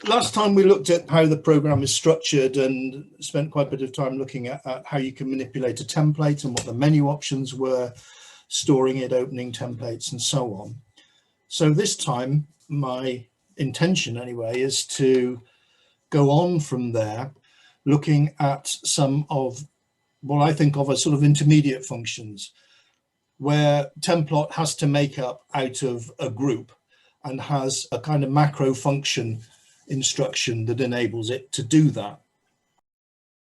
Last time we looked at how the program is structured and spent quite a bit of time looking at how you can manipulate a template and what the menu options were, storing it, opening templates, and so on. So this time, my intention anyway, is to go on from there, looking at some of what I think of as sort of intermediate functions, where Templot has to make up out of a group and has a kind of macro function instruction that enables it to do that.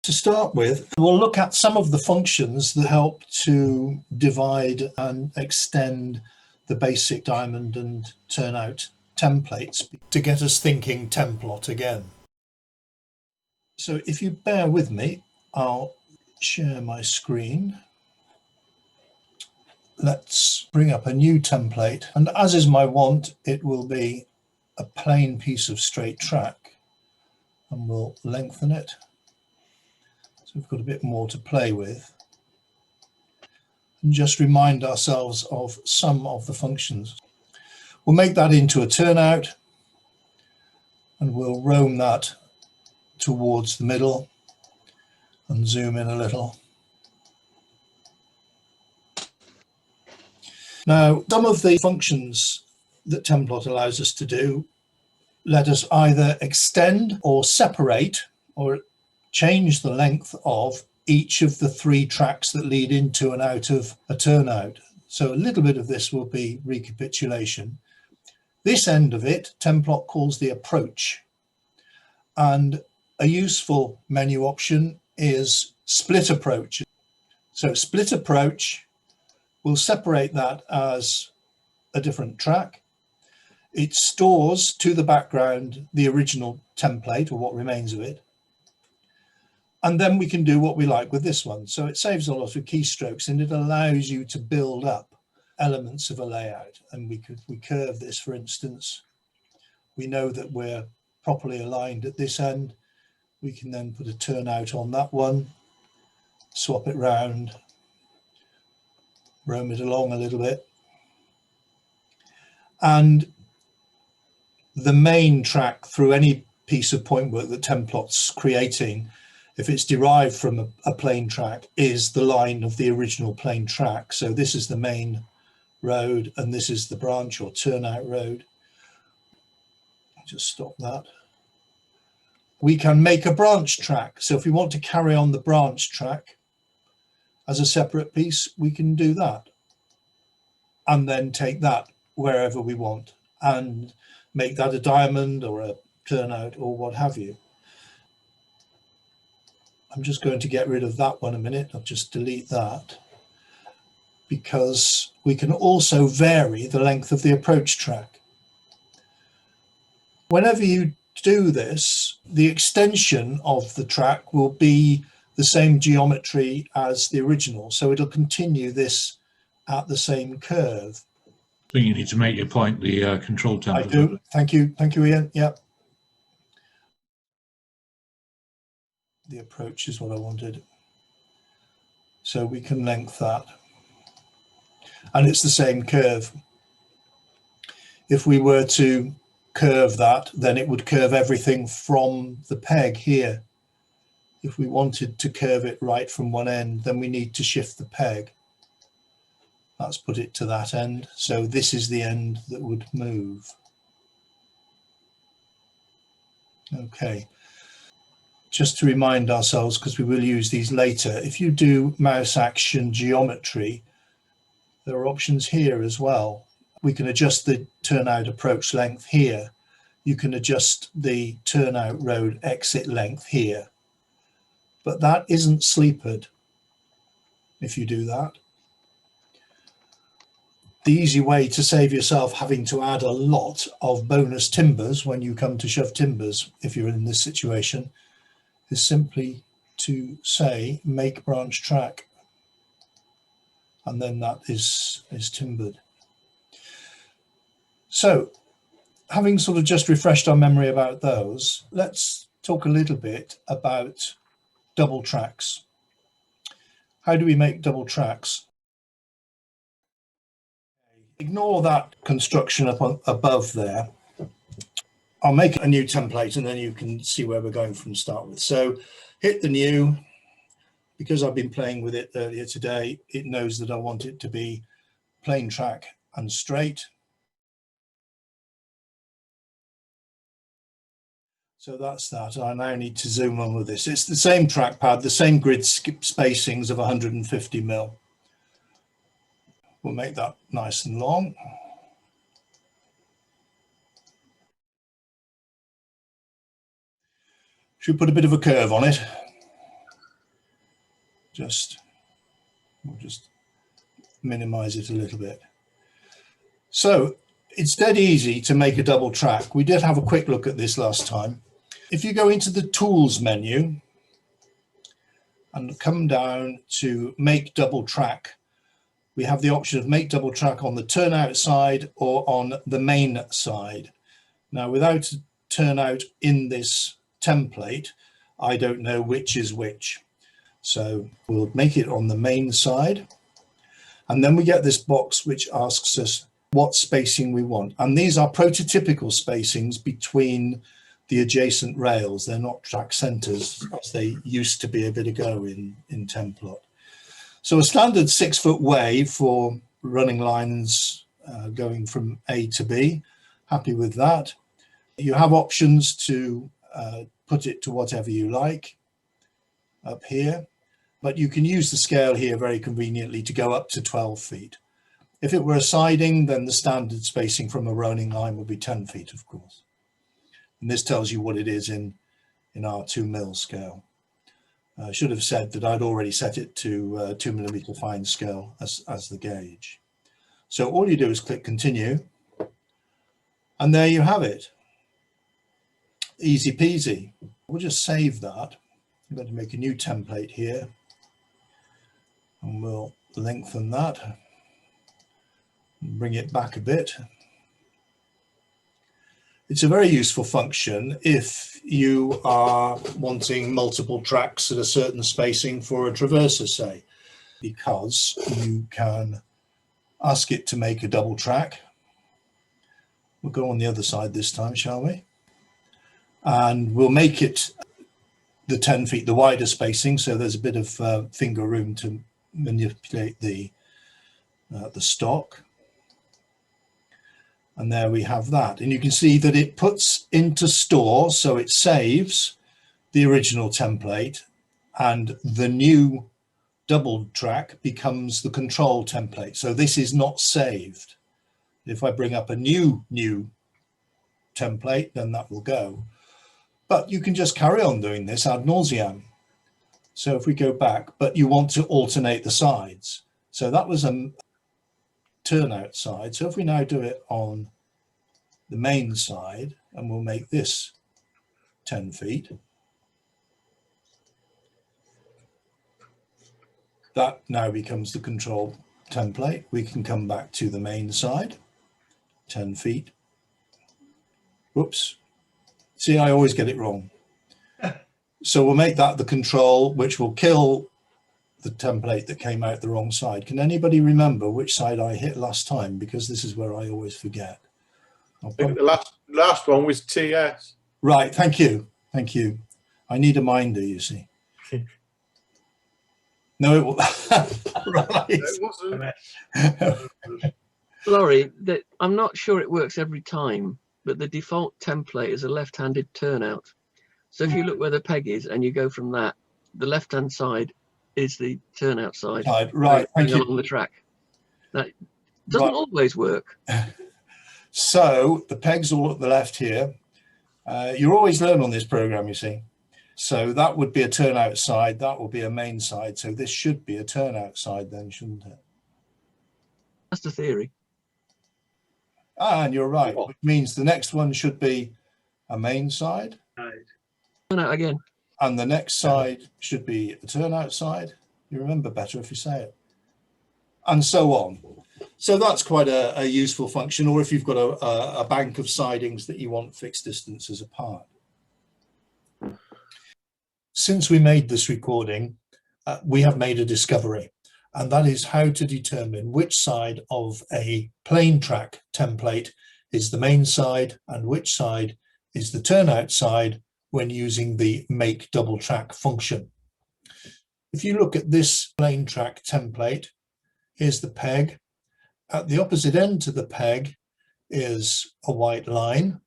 To start with, we'll look at some of the functions that help to divide and extend the basic diamond and turnout templates to get us thinking Templot again. So if you bear with me, I'll share my screen. Let's bring up a new template, and as is my wont, it will be a plain piece of straight track, and we'll lengthen it. So we've got a bit more to play with. And just remind ourselves of some of the functions. We'll make that into a turnout, and we'll roam that towards the middle and zoom in a little. Now, some of the functions that Templot allows us to do let us either extend or separate or change the length of each of the 3 tracks that lead into and out of a turnout. So a little bit of this will be recapitulation. This end of it, Templot calls the approach. And a useful menu option is split approach. So split approach, we'll separate that as a different track. It stores to the background the original template or what remains of it. And then we can do what we like with this one. So it saves a lot of keystrokes and it allows you to build up elements of a layout. And we curve this, for instance. We know that we're properly aligned at this end. We can then put a turnout on that one, swap it round, roam it along a little bit. And the main track through any piece of point work that Templot's creating, if it's derived from a plain track, is the line of the original plain track. So this is the main road and this is the branch or turnout road. Just stop that. We can make a branch track. So if we want to carry on the branch track as a separate piece, we can do that. And then take that wherever we want and make that a diamond or a turnout or what have you. I'm just going to get rid of that one a minute. I'll just delete that because we can also vary the length of the approach track. Whenever you do this, the extension of the track will be the same geometry as the original. So it'll continue this at the same curve. I think you need to make your point, the control template. I do. Thank you, Ian. Yep. The approach is what I wanted. So we can length that. And it's the same curve. If we were to curve that, then it would curve everything from the peg here. If we wanted to curve it right from one end, then we need to shift the peg. Let's put it to that end. So this is the end that would move. Okay. Just to remind ourselves, because we will use these later, if you do mouse action geometry, there are options here as well. We can adjust the turnout approach length here. You can adjust the turnout road exit length here. But that isn't sleepered if you do that. The easy way to save yourself having to add a lot of bonus timbers when you come to shove timbers, if you're in this situation, is simply to say make branch track, and then that is timbered. So having sort of just refreshed our memory about those, let's talk a little bit about double tracks. How do we make double tracks? Ignore that construction up above there. I'll make a new template and then you can see where we're going from the start with. So hit the new. Because I've been playing with it earlier today, it knows that I want it to be plain track and straight. So that's that. I now need to zoom on with this. It's the same trackpad, the same grid spacings of 150 mil. We'll make that nice and long. Should put a bit of a curve on it. We'll just minimize it a little bit. So it's dead easy to make a double track. We did have a quick look at this last time. If you go into the tools menu and come down to make double track, we have the option of make double track on the turnout side or on the main side. Now, without a turnout in this template, I don't know which is which. So we'll make it on the main side. And then we get this box which asks us what spacing we want. And these are prototypical spacings between the adjacent rails. They're not track centers as they used to be a bit ago in Templot. So a standard 6 foot way for running lines going from A to B. Happy with that. You have options to put it to whatever you like up here. But you can use the scale here very conveniently to go up to 12 feet. If it were a siding, then the standard spacing from a running line would be 10 feet, of course. And this tells you what it is in our 2 mil scale. I should have said that I'd already set it to 2 millimeter fine scale as the gauge. So all you do is click continue. And there you have it. Easy peasy. We'll just save that. I'm going to make a new template here. And we'll lengthen that and bring it back a bit. It's a very useful function if you are wanting multiple tracks at a certain spacing for a traverser, say, because you can ask it to make a double track. We'll go on the other side this time, shall we? And we'll make it the 10 feet, the wider spacing, so there's a bit of finger room to manipulate the stock. And there we have that. And you can see that it puts into store, so it saves the original template and the new double track becomes the control template. So this is not saved. If I bring up a new template, then that will go. But you can just carry on doing this ad nauseam. So if we go back, but you want to alternate the sides. So that was a turnout side. So if we now do it on the main side, and we'll make this 10 feet. That now becomes the control template. We can come back to the main side, 10 feet. Whoops. See, I always get it wrong. So we'll make that the control, which will kill the template that came out the wrong side. Can anybody remember which side I hit last time? Because this is where I always forget. I think the last one was TS. Right, thank you. Thank you. I need a minder, you see. No, it will. Right. It wasn't. Sorry, I'm not sure it works every time, but the default template is a left-handed turnout. So if you look where the peg is and you go from that, the left-hand side is the turnout side. Right, thank you. Along the track. That doesn't always work. So the peg's all at the left here. You always learn on this program, you see. So that would be a turnout side. That will be a main side. So this should be a turnout side then, shouldn't it? That's the theory. And you're right, which means the next one should be a main side. Turnout again. And the next side should be a turnout side. You remember better if you say it. And so on. So that's quite a useful function, or if you've got a bank of sidings that you want fixed distances apart. Since we made this recording, we have made a discovery, and that is how to determine which side of a plain track template is the main side and which side is the turnout side when using the make double track function. If you look at this plain track template, here's the peg. At the opposite end to the peg is a white line,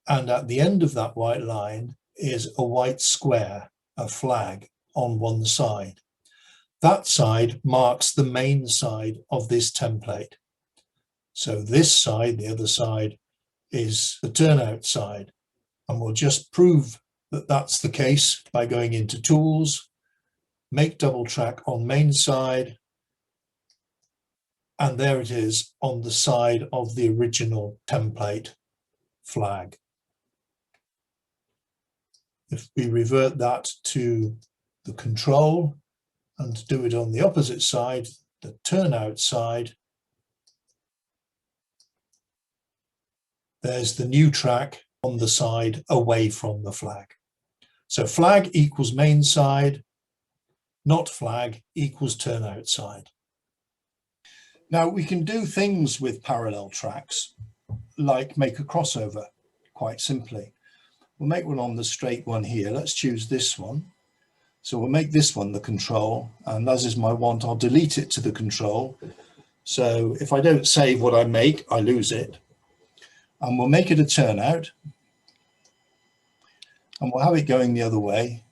and at the end of that white line is a white square, a flag on one side. That side marks the main side of this template. So this side, the other side, is the turnout side. And we'll just prove that that's the case by going into Tools, Make Double Track on main side, and there it is on the side of the original template flag. If we revert that to the control and do it on the opposite side, the turnout side, there's the new track on the side away from the flag. So flag equals main side, not flag equals turnout side. Now we can do things with parallel tracks, like make a crossover, quite simply. We'll make one on the straight one here. Let's choose this one. So we'll make this one the control, and as is my wont, I'll delete it to the control. So if I don't save what I make, I lose it. And we'll make it a turnout, and we'll have it going the other way,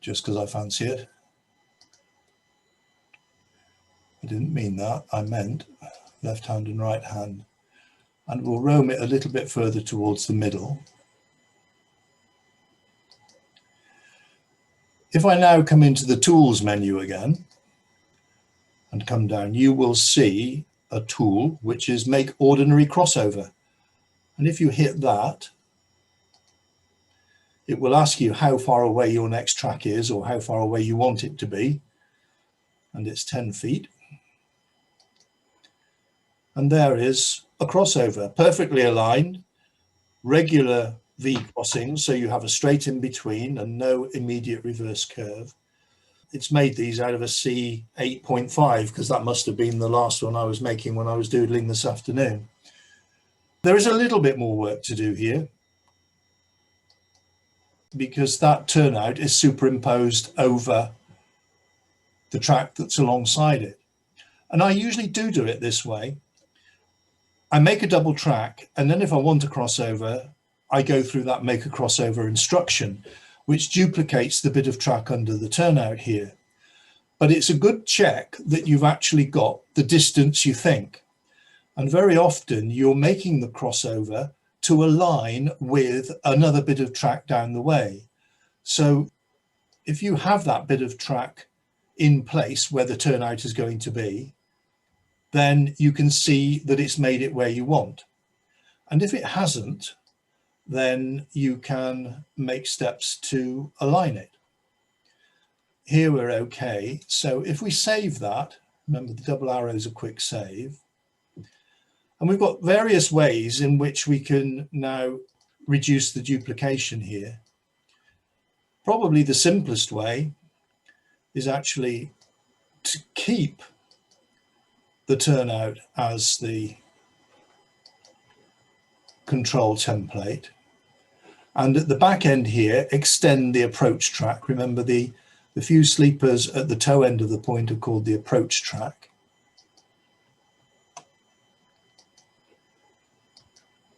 just because I fancy it. I didn't mean that, I meant left hand and right hand. And we'll roam it a little bit further towards the middle. If I now come into the Tools menu again and come down, you will see a tool which is Make Ordinary Crossover. And if you hit that, it will ask you how far away your next track is or how far away you want it to be. And it's 10 feet. And there is a crossover, perfectly aligned, regular V crossings, so you have a straight in between and no immediate reverse curve. It's made these out of a C 8.5 because that must have been the last one I was making when I was doodling this afternoon. There is a little bit more work to do here because that turnout is superimposed over the track that's alongside it. And I usually do it this way. I make a double track, and then if I want a crossover, I go through that make a crossover instruction, which duplicates the bit of track under the turnout here. But it's a good check that you've actually got the distance you think. And very often you're making the crossover to align with another bit of track down the way. So if you have that bit of track in place where the turnout is going to be, then you can see that it's made it where you want. And if it hasn't, then you can make steps to align it. Here we're okay. So if we save that, remember the double arrow is a quick save. And we've got various ways in which we can now reduce the duplication here. Probably the simplest way is actually to keep the turnout as the control template, and at the back end here extend the approach track. Remember the few sleepers at the toe end of the point are called the approach track.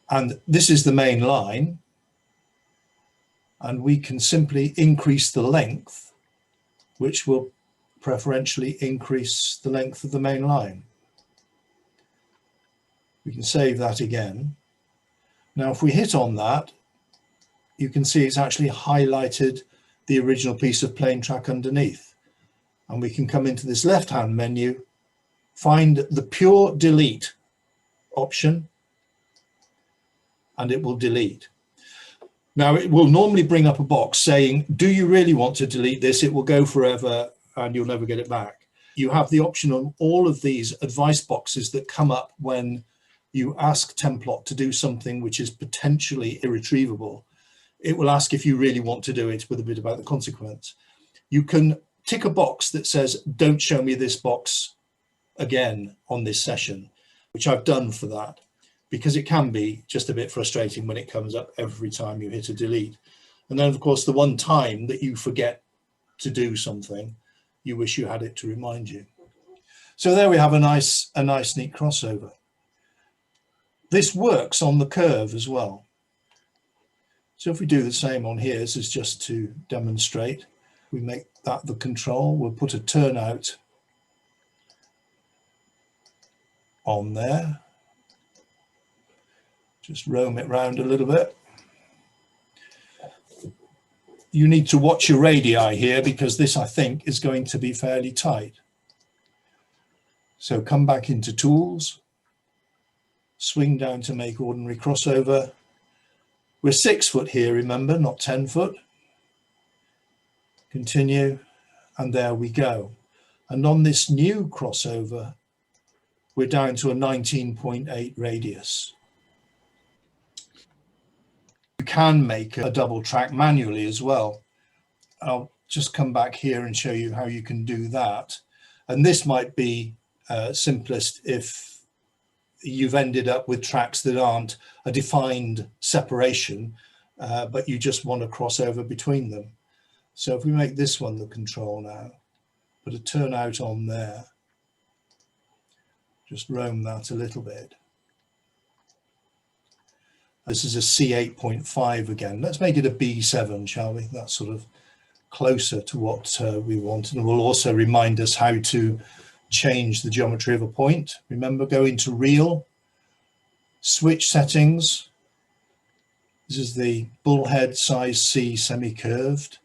And this is the main line, and we can simply increase the length, which will preferentially increase the length of the main line. We can save that again. Now, if we hit on that, you can see it's actually highlighted the original piece of plain track underneath. And we can come into this left-hand menu, find the pure delete option, and it will delete. Now, it will normally bring up a box saying, do you really want to delete this? It will go forever and you'll never get it back. You have the option on all of these advice boxes that come up when you ask Templot to do something which is potentially irretrievable. It will ask if you really want to do it with a bit about the consequence. You can tick a box that says, don't show me this box again on this session, which I've done for that. because it can be just a bit frustrating when it comes up every time you hit a delete. And then of course the one time that you forget to do something, you wish you had it to remind you. So there we have a nice neat crossover. This works on the curve as well. So if we do the same on here, this is just to demonstrate. We make that the control. We'll put a turnout on there. Just roam it round a little bit. You need to watch your radii here because this, I think, is going to be fairly tight. So come back into Tools, swing down to make ordinary crossover. We're 6 foot here, remember, not 10 foot. Continue, and there we go. And on this new crossover, we're down to a 19.8 radius. You can make a double track manually as well. I'll just come back here and show you how you can do that. And this might be simplest if you've ended up with tracks that aren't a defined separation, but you just want to cross over between them. So if we make this one the control now, put a turnout on there, just roam that a little bit. This is a C8.5 again. Let's make it a B7, shall we? That's sort of closer to what we want, and will also remind us how to change the geometry of a point. Remember, go into Real, switch settings. This is the bullhead size C semi-curved.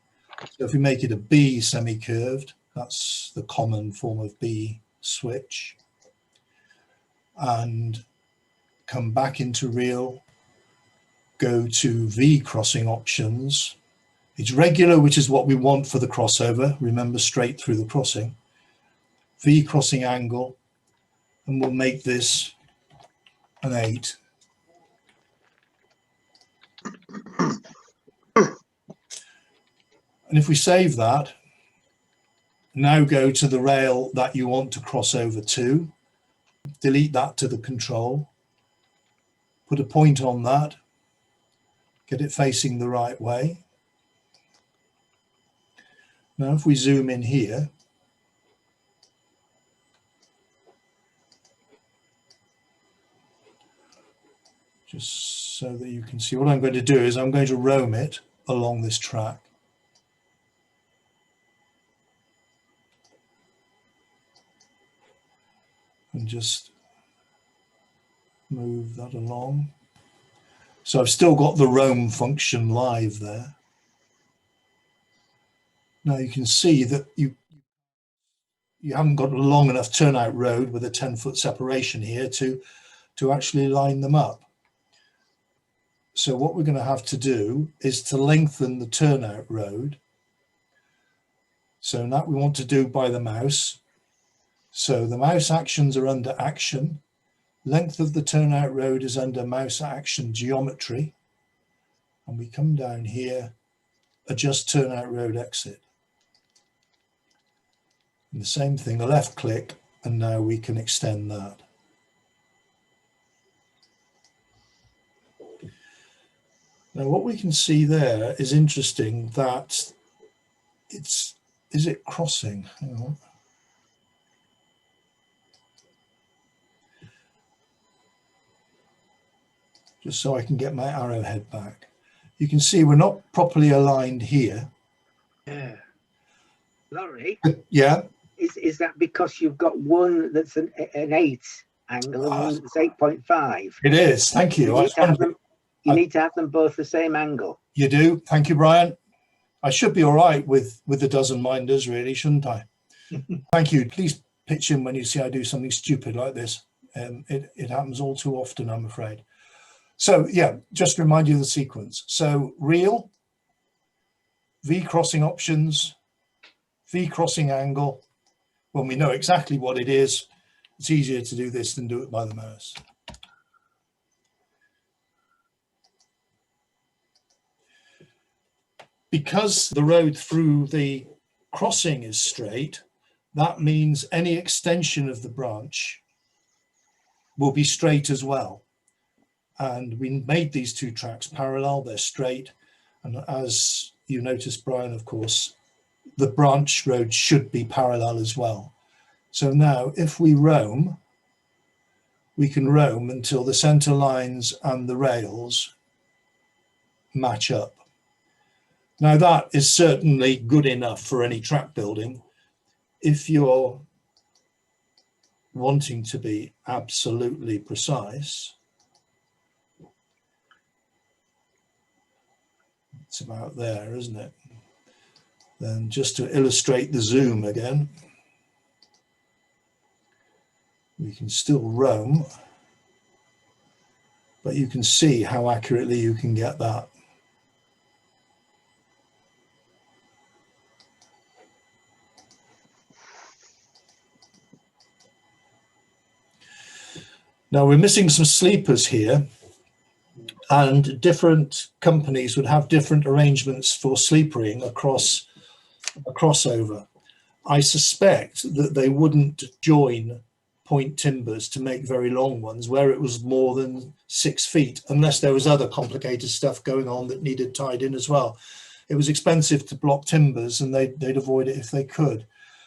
So if we make it a B semi-curved, that's the common form of B switch. And come back into Real, go to V crossing options. It's regular, which is what we want for the crossover. Remember, straight through the crossing. V crossing angle, and we'll make this an 8. And if we save that, now go to the rail that you want to cross over to, delete that to the control, put a point on that, get it facing the right way. Now if we zoom in here, just so that you can see, what I'm going to do is I'm going to roam it along this track. And just move that along. So I've still got the roam function live there. Now you can see that you haven't got a long enough turnout road with a 10-foot separation here to actually line them up. So what we're going to have to do is to lengthen the turnout road. So that we want to do by the mouse. So the mouse actions are under action. Length of the turnout road is under mouse action geometry. And we come down here, adjust turnout road exit. And the same thing, a left click, and now we can extend that. Now what we can see there is interesting that is it crossing? Hang on. Just so I can get my arrowhead back. You can see we're not properly aligned here. Yeah. Laurie? Yeah. Is that because you've got one that's an 8 angle and one that's 8.5? It is. Thank you. You need to have them both the same angle. You do. Thank you, Brian. I should be all right with the dozen minders, really, shouldn't I? Thank you. Please pitch in when you see I do something stupid like this. It happens all too often, I'm afraid. So yeah, just remind you of the sequence. So Real, V crossing options, V crossing angle. When we know exactly what it is, it's easier to do this than do it by the mouse. Because the road through the crossing is straight, that means any extension of the branch will be straight as well. And we made these two tracks parallel, they're straight. And as you noticed, Brian, of course, the branch road should be parallel as well. So now if we roam, we can roam until the center lines and the rails match up. Now that is certainly good enough for any track building. If you're wanting to be absolutely precise, it's about there, isn't it? Then just to illustrate the zoom again, we can still roam, but you can see how accurately you can get that. Now we're missing some sleepers here, and different companies would have different arrangements for sleepering across a crossover. I suspect that they wouldn't join point timbers to make very long ones where it was more than 6 feet, unless there was other complicated stuff going on that needed tied in as well. It was expensive to block timbers, and they'd avoid it if they could.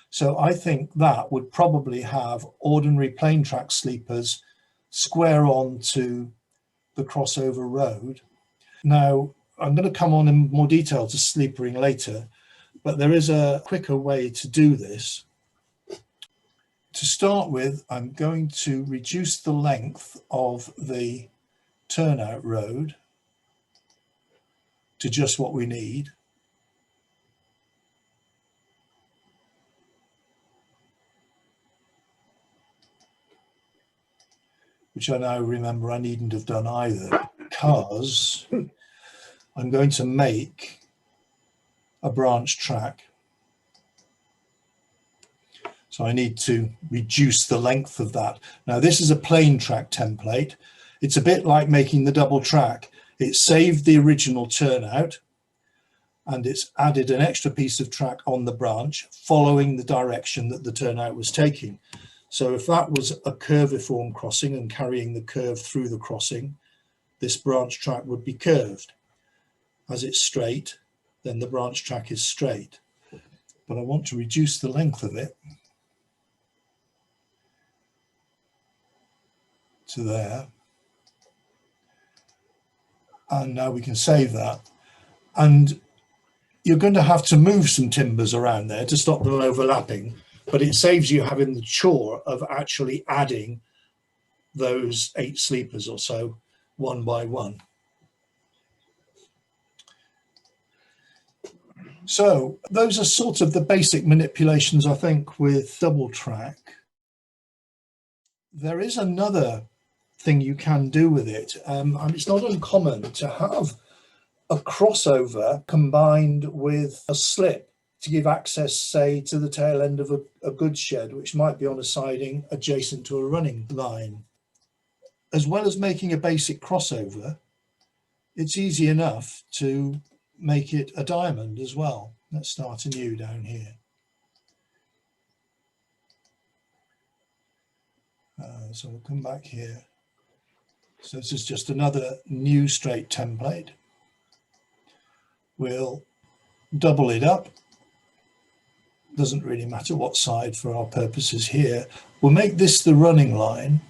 So I think that would probably have ordinary plain track sleepers square on to the crossover road. Now, I'm going to come on in more detail to sleepering later, but there is a quicker way to do this. To start with, I'm going to reduce the length of the turnout road to just what we need. Which I now remember I needn't have done either, because I'm going to make a branch track. So I need to reduce the length of that. Now this is a plain track template. It's a bit like making the double track. It saved the original turnout, and it's added an extra piece of track on the branch following the direction that the turnout was taking. So if that was a curviform crossing and carrying the curve through the crossing, this branch track would be curved. As it's straight, then the branch track is straight. But I want to reduce the length of it to there. And now we can save that. And you're going to have to move some timbers around there to stop them overlapping, but it saves you having the chore of actually adding those 8 sleepers or so one by one. So those are sort of the basic manipulations, I think, with double track. There is another thing you can do with it. It's not uncommon to have a crossover combined with a slip to give access, say, to the tail end of a goods shed, which might be on a siding adjacent to a running line. As well as making a basic crossover, it's easy enough to make it a diamond as well. Let's start anew down here. So we'll come back here. So this is just another new straight template. We'll double it up. Doesn't really matter what side for our purposes here. We'll make this the running line.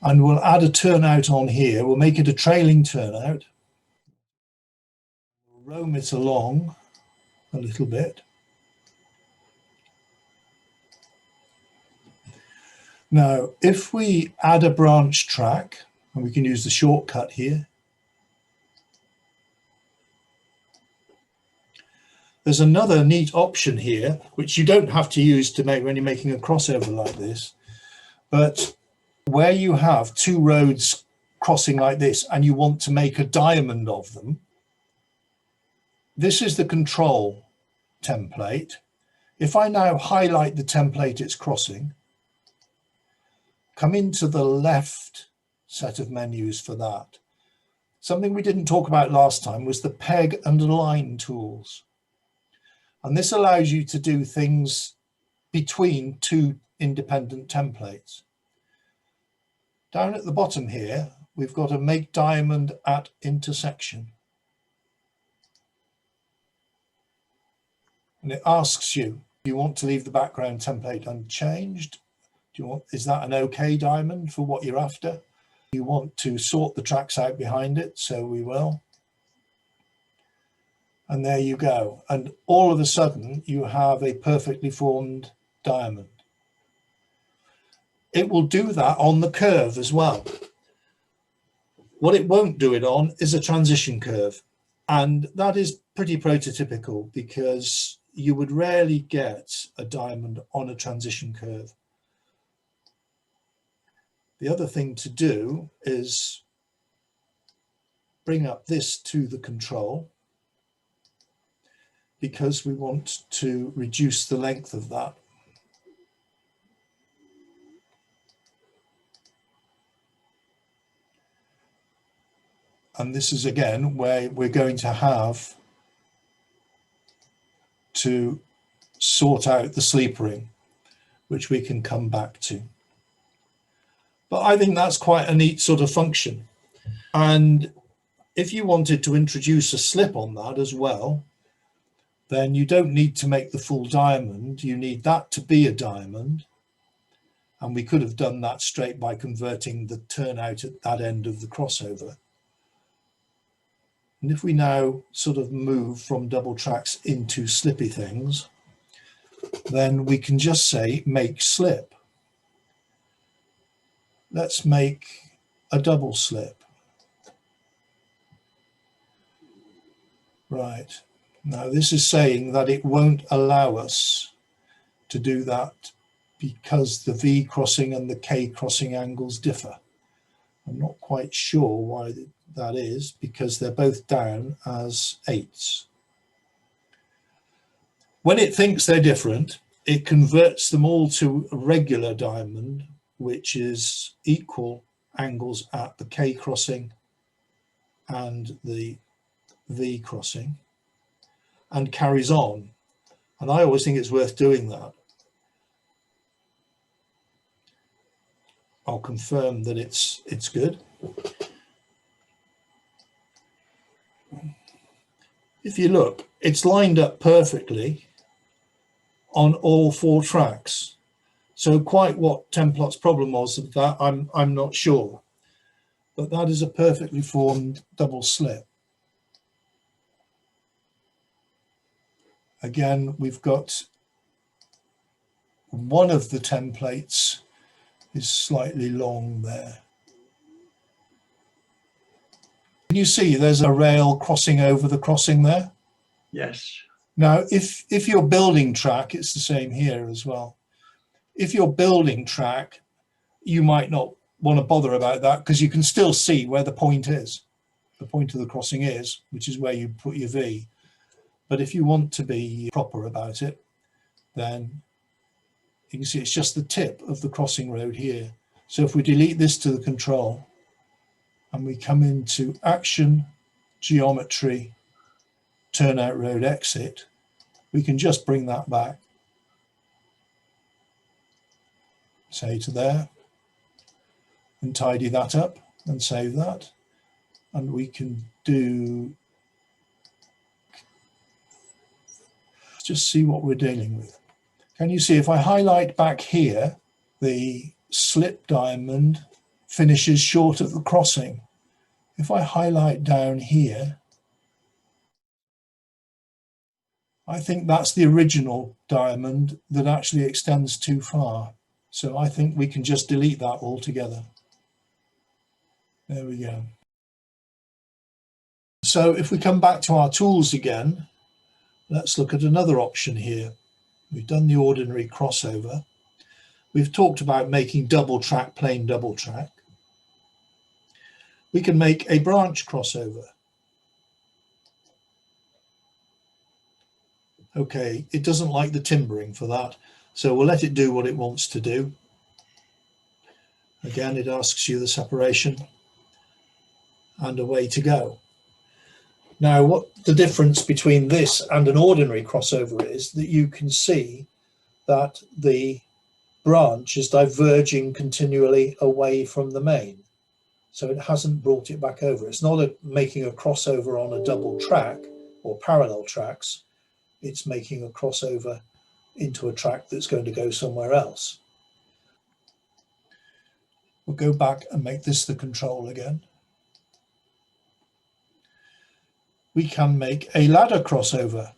And we'll add a turnout on here. We'll make it a trailing turnout. We'll roam it along a little bit. Now, if we add a branch track, and we can use the shortcut here, there's another neat option here, which you don't have to use to make when you're making a crossover like this, but where you have 2 roads crossing like this and you want to make a diamond of them, this is the control template. If I now highlight the template it's crossing, come into the left set of menus for that. Something we didn't talk about last time was the peg and line tools. And this allows you to do things between 2 independent templates. Down at the bottom here, we've got a make diamond at intersection. And it asks you, do you want to leave the background template unchanged? Is that an okay diamond for what you're after? You want to sort the tracks out behind it, so we will. And there you go. And all of a sudden you have a perfectly formed diamond. It will do that on the curve as well. What it won't do it on is a transition curve. And that is pretty prototypical because you would rarely get a diamond on a transition curve. The other thing to do is bring up this to the control because we want to reduce the length of that. And this is again where we're going to have to sort out the sleepering, which we can come back to. But I think that's quite a neat sort of function. And if you wanted to introduce a slip on that as well, then you don't need to make the full diamond. You need that to be a diamond. And we could have done that straight by converting the turnout at that end of the crossover. And if we now sort of move from double tracks into slippy things, then we can just say make slip. Let's make a double slip. Right. Now this is saying that it won't allow us to do that because the V crossing and the K crossing angles differ. I'm not quite sure why that is, because they're both down as 8s. When it thinks they're different, it converts them all to a regular diamond, which is equal angles at the K crossing and the V crossing, and carries on. And I always think it's worth doing that. I'll confirm that it's good. If you look, it's lined up perfectly on all 4 tracks. So quite what Templot's problem was of that, I'm not sure. But that is a perfectly formed double slip. Again, we've got one of the templates is slightly long there. Can you see there's a rail crossing over the crossing there? Yes. Now, if you're building track, it's the same here as well. If you're building track, you might not want to bother about that because you can still see where the point is. The point of the crossing is, which is where you put your V. But if you want to be proper about it, then you can see it's just the tip of the crossing road here. So if we delete this to the control and we come into action, geometry, turnout road exit, we can just bring that back. Say to there and tidy that up and save that. And we can do, just see what we're dealing with. Can you see if I highlight back here, the slip diamond finishes short of the crossing. If I highlight down here, I think that's the original diamond that actually extends too far. So I think we can just delete that altogether. There we go. So if we come back to our tools again, let's look at another option here. We've done the ordinary crossover. We've talked about making double track, plain double track. We can make a branch crossover. Okay, it doesn't like the timbering for that, so we'll let it do what it wants to do. Again, it asks you the separation and away to go. Now, what the difference between this and an ordinary crossover is that you can see that the branch is diverging continually away from the main. So it hasn't brought it back over. It's not making a crossover on a double track or parallel tracks. It's making a crossover into a track that's going to go somewhere else. We'll go back and make this the control again. We can make a ladder crossover.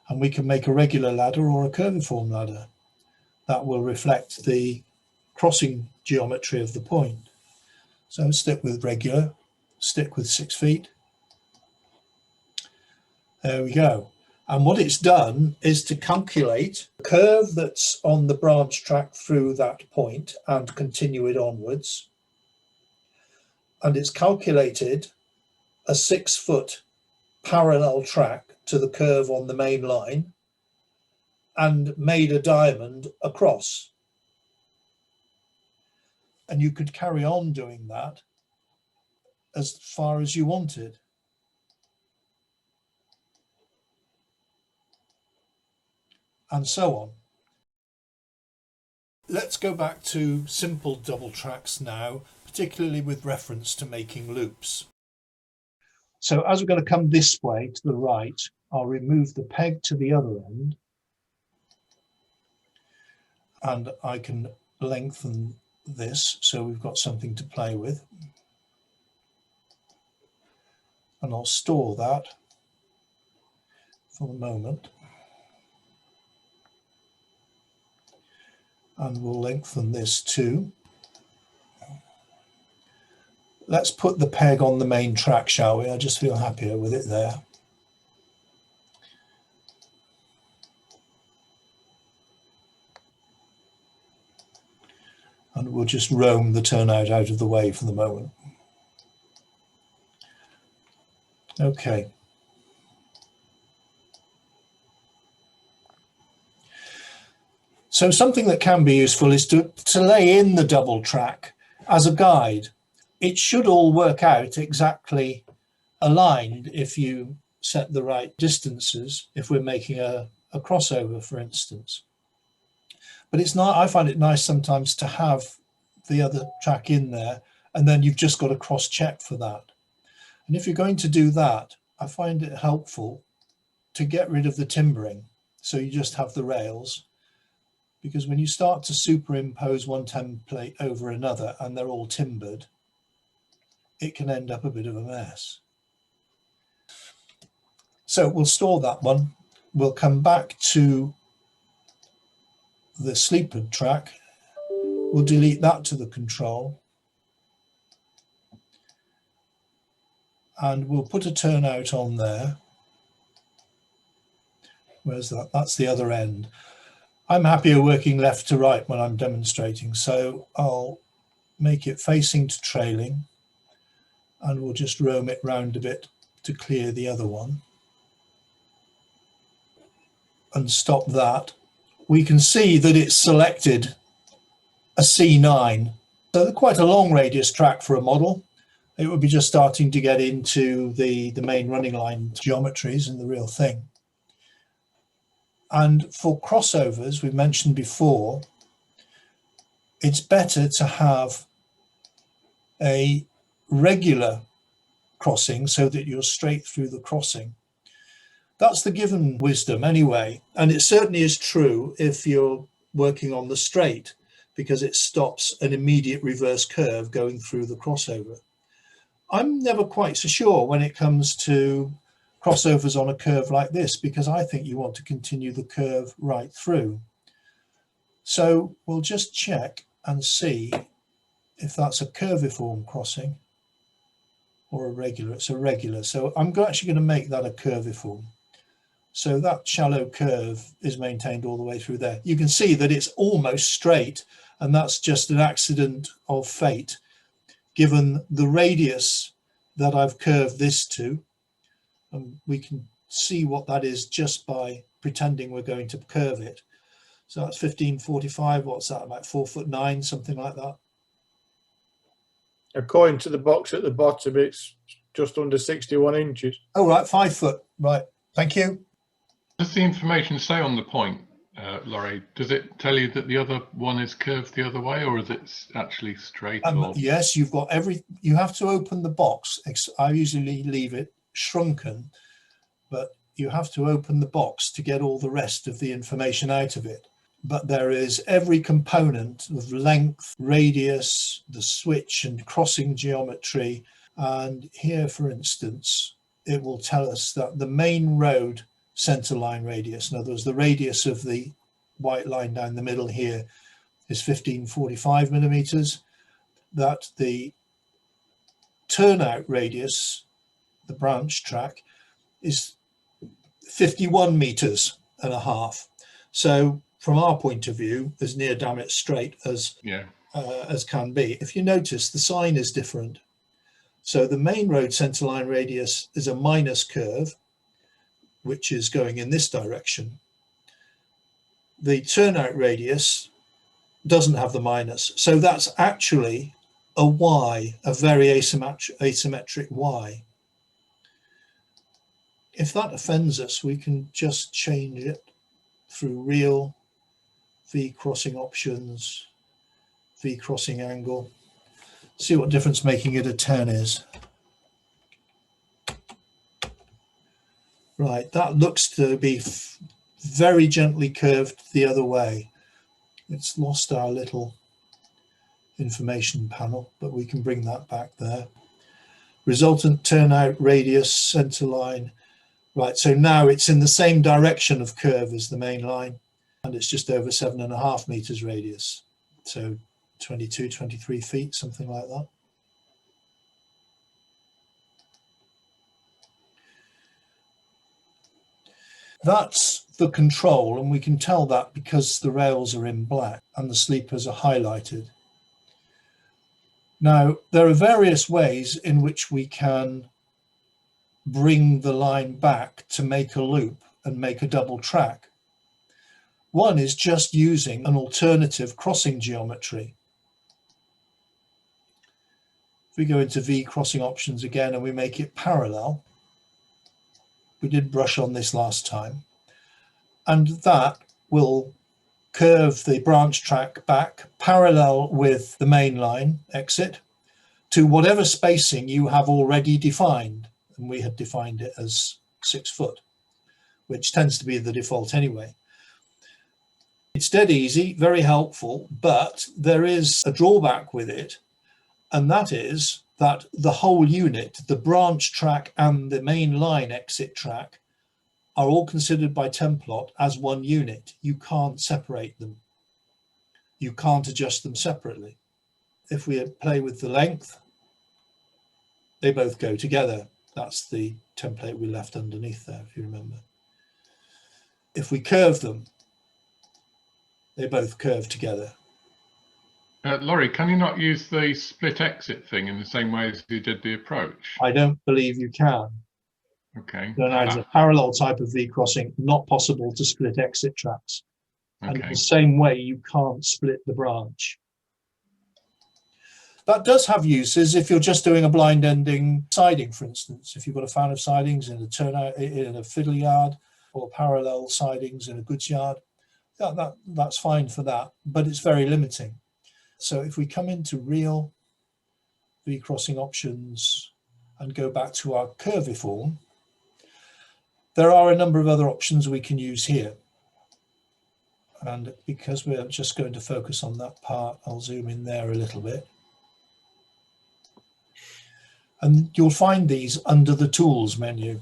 And we can make a regular ladder or a curviform ladder. That will reflect the crossing geometry of the point. So stick with regular, stick with 6 feet. There we go. And what it's done is to calculate the curve that's on the branch track through that point and continue it onwards. And it's calculated a 6 foot parallel track to the curve on the main line and made a diamond across. And you could carry on doing that as far as you wanted. And so on. Let's go back to simple double tracks now, particularly with reference to making loops. So as we're going to come this way to the right, I'll remove the peg to the other end and I can lengthen this so we've got something to play with. And I'll store that for the moment. And we'll lengthen this too. Let's put the peg on the main track, shall we? I just feel happier with it there. And we'll just roam the turnout out of the way for the moment. Okay. So something that can be useful is to lay in the double track as a guide. It should all work out exactly aligned if you set the right distances, if we're making a crossover, for instance. But it's not, I find it nice sometimes to have the other track in there and then you've just got to cross check for that. And if you're going to do that, I find it helpful to get rid of the timbering. So you just have the rails, because when you start to superimpose one template over another and they're all timbered, it can end up a bit of a mess. So we'll store that one. We'll come back to the sleeper track. We'll delete that to the control. And we'll put a turnout on there. Where's that? That's the other end. I'm happier working left to right when I'm demonstrating, so I'll make it facing to trailing and we'll just roam it round a bit to clear the other one and stop that. We can see that it's selected a C9, so quite a long radius track for a model. It would be just starting to get into the main running line geometries and the real thing. And for crossovers, we mentioned before, it's better to have a regular crossing so that you're straight through the crossing. That's the given wisdom anyway. And it certainly is true if you're working on the straight, because it stops an immediate reverse curve going through the crossover. I'm never quite so sure when it comes to crossovers on a curve like this, because I think you want to continue the curve right through. So we'll just check and see if that's a curviform crossing or a regular. It's a regular. So I'm actually going to make that a curviform. So that shallow curve is maintained all the way through there. You can see that it's almost straight, and that's just an accident of fate, given the radius that I've curved this to. And we can see what that is just by pretending we're going to curve it. So that's 1545. What's that, about 4'9", something like that? According to the box at the bottom, it's just under 61 inches. Oh, right, 5 foot. Right. Thank you. Does the information say on the point Laurie, does it tell you that the other one is curved the other way, or is it actually straight? Or... Yes, you've got you have to open the box. I usually leave it shrunken, but you have to open the box to get all the rest of the information out of it. But there is every component of length, radius, the switch and crossing geometry. And here, for instance, it will tell us that the main road centerline radius, in other words, the radius of the white line down the middle here, is 1545 millimeters, that the turnout radius, the branch track, is 51 meters and a half. So from our point of view, as near damn it straight as can be. If you notice, the sign is different. So the main road centerline radius is a minus curve, which is going in this direction. The turnout radius doesn't have the minus. So that's actually a Y, a very asymmetric Y. If that offends us, we can just change it through real, V crossing options, V crossing angle. See what difference making it a 10 is. Right, that looks to be very gently curved the other way. It's lost our little information panel, but we can bring that back there. Resultant turnout radius, center line. Right, so now it's in the same direction of curve as the main line, and it's just over 7.5 meters radius. So 22, 23 feet, something like that. That's the control, and we can tell that because the rails are in black and the sleepers are highlighted. Now, there are various ways in which we can bring the line back to make a loop and make a double track. One is just using an alternative crossing geometry. If we go into V crossing options again and we make it parallel, we did brush on this last time, and that will curve the branch track back parallel with the main line exit to whatever spacing you have already defined. And we had defined it as 6 foot, which tends to be the default anyway. It's dead easy, very helpful, but there is a drawback with it, and that is that the whole unit, the branch track and the main line exit track, are all considered by Templot as one unit. You can't separate them. You can't adjust them separately. If we play with the length, they both go together. That's the template we left underneath there, if you remember. If we curve them, they both curve together. Laurie, can you not use the split exit thing in the same way as you did the approach? I don't believe you can. Okay. So now, as a parallel type of V crossing, not possible to split exit tracks. Okay. And in the same way, you can't split the branch. That does have uses if you're just doing a blind ending siding, for instance. If you've got a fan of sidings in a turnout, in a fiddle yard, or parallel sidings in a goods yard, that's fine for that, but it's very limiting. So if we come into real V crossing options and go back to our curviform, there are a number of other options we can use here. And because we're just going to focus on that part, I'll zoom in there a little bit. And you'll find these under the Tools menu.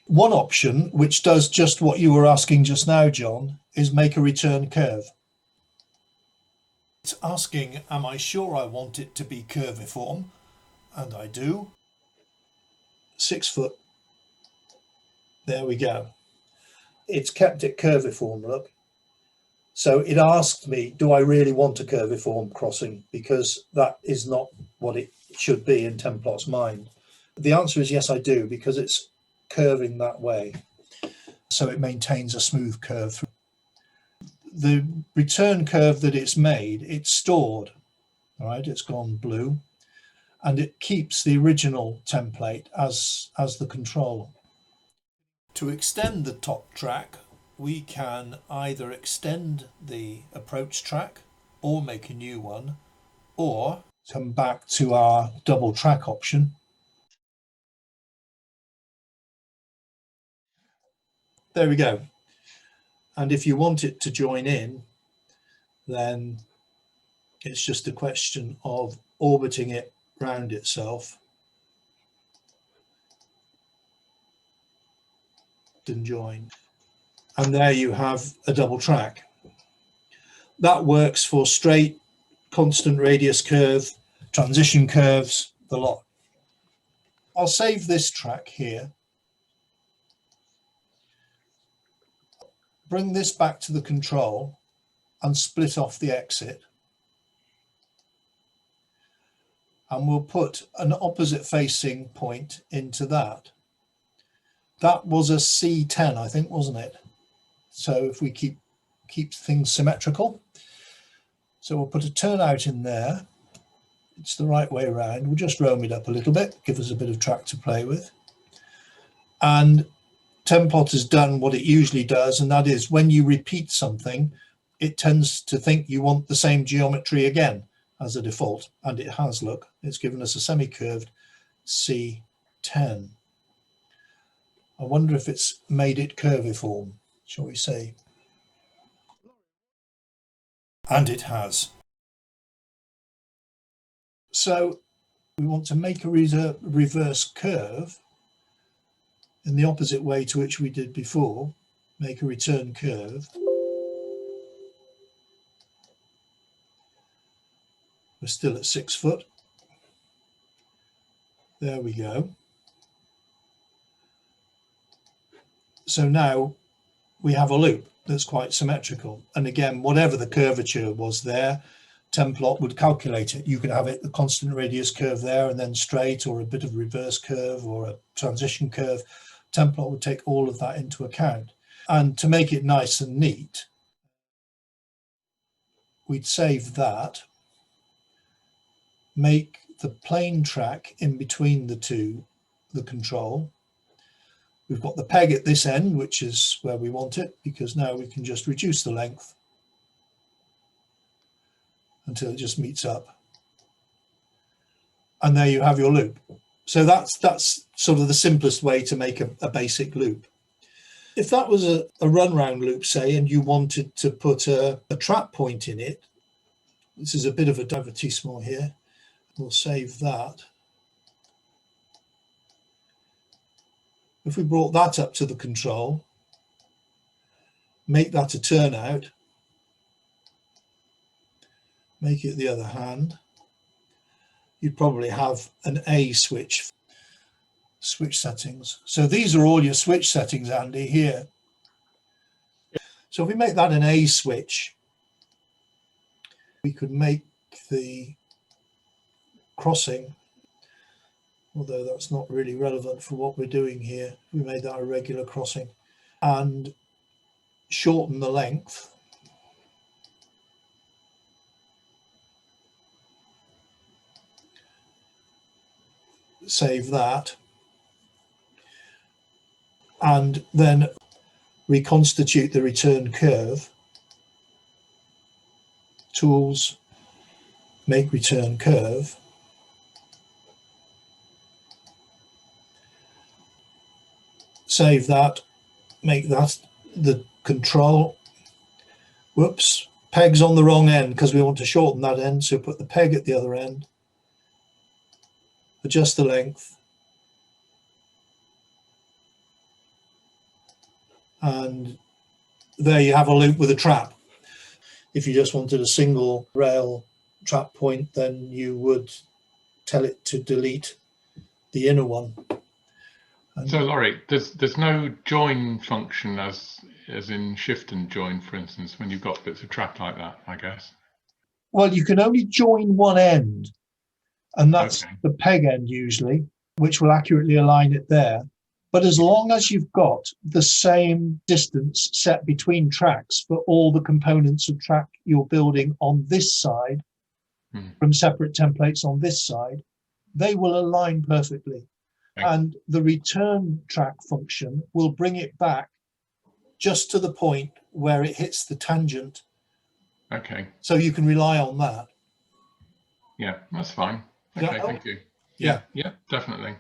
One option, which does just what you were asking just now, John, is make a return curve. It's asking, am I sure I want it to be curviform? And I do. 6 foot. There we go. It's kept it curviform, look. So it asked me, do I really want a curviform crossing? Because that is not what it should be in Templot's mind. The answer is yes, I do, because it's curving that way. So it maintains a smooth curve. The return curve that it's made, it's stored, all right, it's gone blue, and it keeps the original template as the control. To extend the top track, we can either extend the approach track or make a new one, or come back to our double track option. There we go. And if you want it to join in, then it's just a question of orbiting it round itself. And join. And there you have a double track. That works for straight, constant radius curve, transition curves, the lot. I'll save this track here. Bring this back to the control and split off the exit. And we'll put an opposite facing point into that. That was a C10, I think, wasn't it? So if we keep things symmetrical. So we'll put a turnout in there. It's the right way around. We'll just roam it up a little bit, give us a bit of track to play with. And Templot has done what it usually does, and that is when you repeat something, it tends to think you want the same geometry again as a default, and it has. Look, it's given us a semi-curved C10. I wonder if it's made it curviform, shall we say? And it has. So we want to make a reverse curve in the opposite way to which we did before, make a return curve. We're still at 6 foot. There we go. So now we have a loop that's quite symmetrical. And again, whatever the curvature was there, Templot would calculate it. You could have it the constant radius curve there and then straight, or a bit of reverse curve or a transition curve. Templot would take all of that into account. And to make it nice and neat, we'd save that, make the plane track in between the two the control. We've got the peg at this end, which is where we want it, because now we can just reduce the length until it just meets up. And there you have your loop. So that's sort of the simplest way to make a basic loop. If that was a run round loop, say, and you wanted to put a trap point in it, this is a bit of a divertissement here. We'll save that. If we brought that up to the control, make that a turnout, make it the other hand, you'd probably have an A switch settings. So these are all your switch settings, Andy, here. So if we make that an A switch, we could make the crossing, although that's not really relevant for what we're doing here. We made that a regular crossing, and shorten the length. Save that. And then reconstitute the return curve. Tools, make return curve. Save that, make that the control. Whoops, peg's on the wrong end because we want to shorten that end, so put the peg at the other end. Adjust the length. And there you have a loop with a trap. If you just wanted a single rail trap point, then you would tell it to delete the inner one. And so Laurie, there's no join function as in shift and join, for instance, when you've got bits of trap like that, I guess. well, you can only join one end, and that's Okay. the peg end usually, which will accurately align it there. But as long as you've got the same distance set between tracks for all the components of track you're building on this side, from separate templates on this side, they will align perfectly. Thanks. And the return track function will bring it back just to the point where it hits the tangent. Okay. So you can rely on that. Yeah, that's fine. Does that Okay, help? thank you. Yeah. Yeah, definitely.